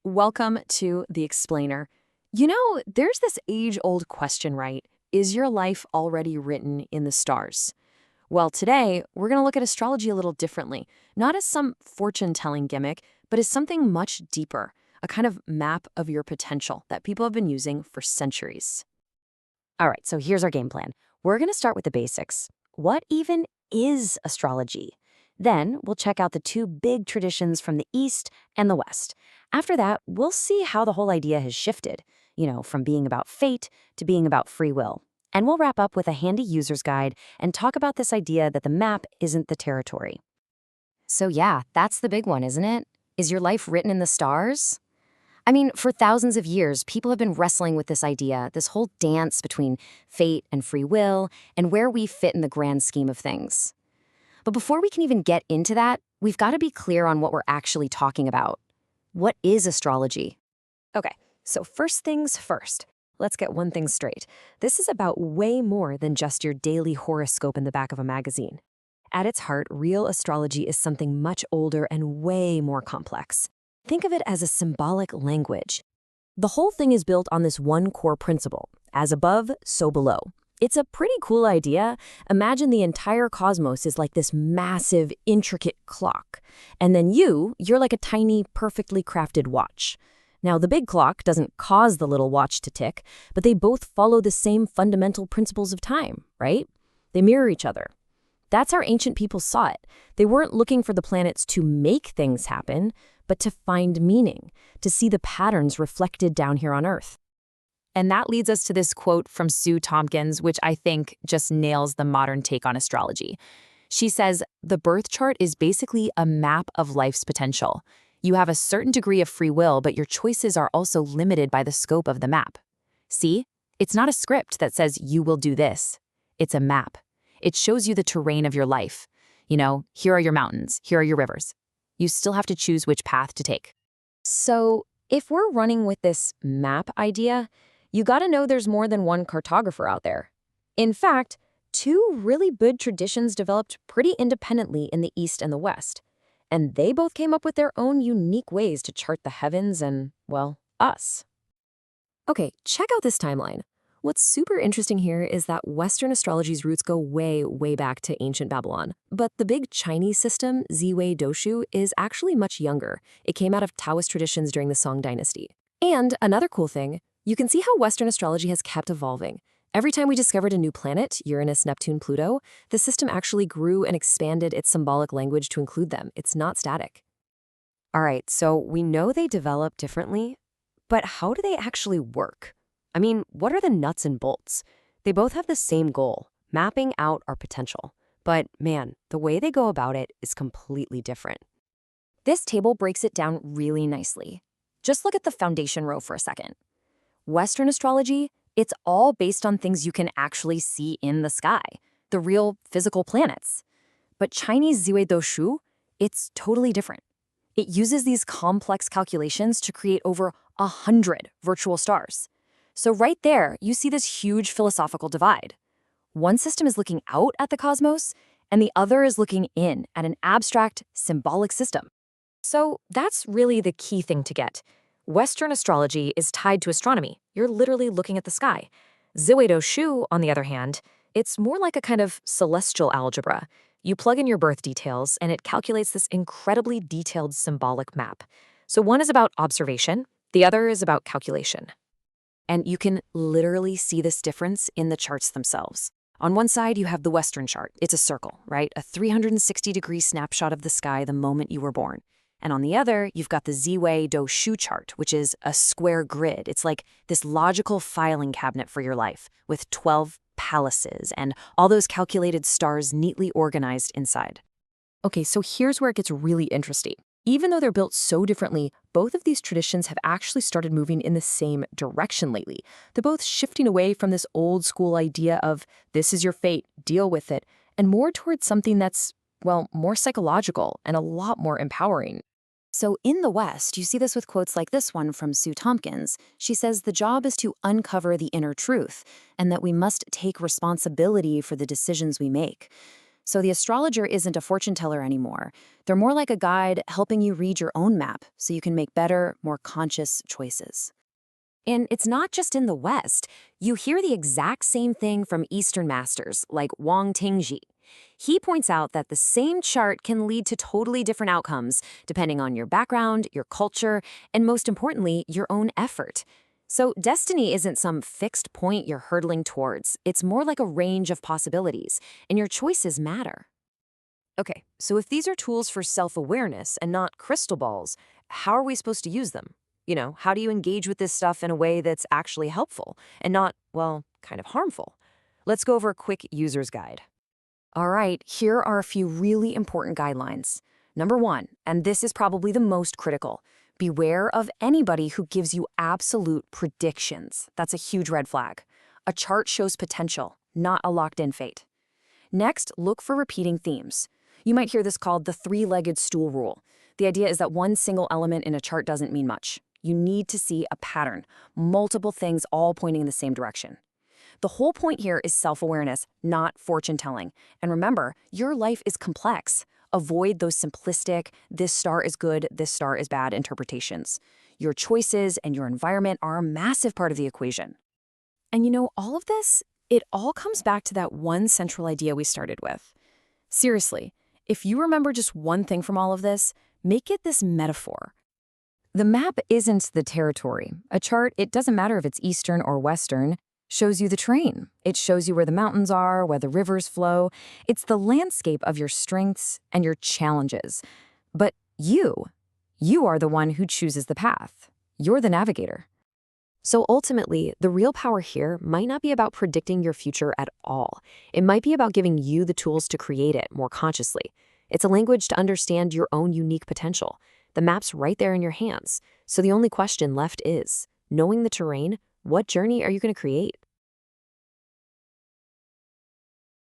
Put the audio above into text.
Welcome to The Explainer. There's this age-old question, right? Is your life already written in the stars? Well, today, we're going to look at astrology a little differently, not as some fortune-telling gimmick, but as something much deeper, a kind of map of your potential that people have been using for centuries. All right, so here's our game plan. We're going to start with the basics. What even is astrology? Then we'll check out the two big traditions from the East and the West. After that, we'll see how the whole idea has shifted, from being about fate to being about free will. And we'll wrap up with a handy user's guide and talk about this idea that the map isn't the territory. So yeah, that's the big one, isn't it? Is your life written in the stars? I mean, for thousands of years, people have been wrestling with this idea, this whole dance between fate and free will, and where we fit in the grand scheme of things. But before we can even get into that, we've got to be clear on what we're actually talking about. What is astrology? Okay, so first things first. Let's get one thing straight. This is about way more than just your daily horoscope in the back of a magazine. At its heart, real astrology is something much older and way more complex. Think of it as a symbolic language. The whole thing is built on this one core principle: as above, so below. It's a pretty cool idea. Imagine the entire cosmos is like this massive, intricate clock. And then you're like a tiny, perfectly crafted watch. Now, the big clock doesn't cause the little watch to tick, but they both follow the same fundamental principles of time, right? They mirror each other. That's how ancient people saw it. They weren't looking for the planets to make things happen, but to find meaning, to see the patterns reflected down here on Earth. And that leads us to this quote from Sue Tompkins, which I think just nails the modern take on astrology. She says, "The birth chart is basically a map of life's potential. You have a certain degree of free will, but your choices are also limited by the scope of the map. See? It's not a script that says you will do this. It's a map. It shows you the terrain of your life. Here are your mountains, here are your rivers. You still have to choose which path to take." So, if we're running with this map idea, you gotta know there's more than one cartographer out there. In fact, two really good traditions developed pretty independently in the East and the West. And they both came up with their own unique ways to chart the heavens and, well, us. Okay, check out this timeline. What's super interesting here is that Western astrology's roots go way, way back to ancient Babylon. But the big Chinese system, Ziwei Doshu, is actually much younger. It came out of Taoist traditions during the Song dynasty. And another cool thing, you can see how Western astrology has kept evolving. Every time we discovered a new planet, Uranus, Neptune, Pluto, the system actually grew and expanded its symbolic language to include them. It's not static. All right, so we know they develop differently, but how do they actually work? I mean, what are the nuts and bolts? They both have the same goal: mapping out our potential. But man, the way they go about it is completely different. This table breaks it down really nicely. Just look at the foundation row for a second. Western astrology, it's all based on things you can actually see in the sky, the real physical planets. But Chinese Ziwei Doshu, it's totally different. It uses these complex calculations to create over 100 virtual stars. So right there, you see this huge philosophical divide. One system is looking out at the cosmos, and the other is looking in at an abstract, symbolic system. So that's really the key thing to get. Western astrology is tied to astronomy. You're literally looking at the sky. Ziwei Doshu, on the other hand, it's more like a kind of celestial algebra. You plug in your birth details, and it calculates this incredibly detailed symbolic map. So one is about observation, the other is about calculation. And you can literally see this difference in the charts themselves. On one side, you have the Western chart. It's a circle, right? A 360-degree snapshot of the sky the moment you were born. And on the other, you've got the Ziwei Doshu chart, which is a square grid. It's like this logical filing cabinet for your life, with 12 palaces and all those calculated stars neatly organized inside. Okay, so here's where it gets really interesting. Even though they're built so differently, both of these traditions have actually started moving in the same direction lately. They're both shifting away from this old school idea of this is your fate, deal with it, and more towards something that's, well, more psychological and a lot more empowering. So in the West, you see this with quotes like this one from Sue Tompkins. She says the job is to uncover the inner truth and that we must take responsibility for the decisions we make. So the astrologer isn't a fortune teller anymore. They're more like a guide helping you read your own map so you can make better, more conscious choices. And it's not just in the West. You hear the exact same thing from Eastern masters like Wang Tingji. He points out that the same chart can lead to totally different outcomes depending on your background, your culture, and most importantly, your own effort. So destiny isn't some fixed point you're hurtling towards. It's more like a range of possibilities, and your choices matter. Okay, so if these are tools for self-awareness and not crystal balls, how are we supposed to use them? How do you engage with this stuff in a way that's actually helpful and not, well, kind of harmful? Let's go over a quick user's guide. All right, here are a few really important guidelines. Number 1, and this is probably the most critical, beware of anybody who gives you absolute predictions. That's a huge red flag. A chart shows potential, not a locked-in fate. Next, look for repeating themes. You might hear this called the three-legged stool rule. The idea is that one single element in a chart doesn't mean much. You need to see a pattern, multiple things all pointing in the same direction. The whole point here is self-awareness, not fortune-telling. And remember, your life is complex. Avoid those simplistic, this star is good, this star is bad interpretations. Your choices and your environment are a massive part of the equation. And all of this, it all comes back to that one central idea we started with. Seriously, if you remember just one thing from all of this, make it this metaphor. The map isn't the territory. A chart, it doesn't matter if it's Eastern or Western, shows you the terrain. It shows you where the mountains are, where the rivers flow. It's the landscape of your strengths and your challenges. But you are the one who chooses the path. You're the navigator. So ultimately, the real power here might not be about predicting your future at all. It might be about giving you the tools to create it more consciously. It's a language to understand your own unique potential. The map's right there in your hands. So the only question left is, knowing the terrain, what journey are you going to create?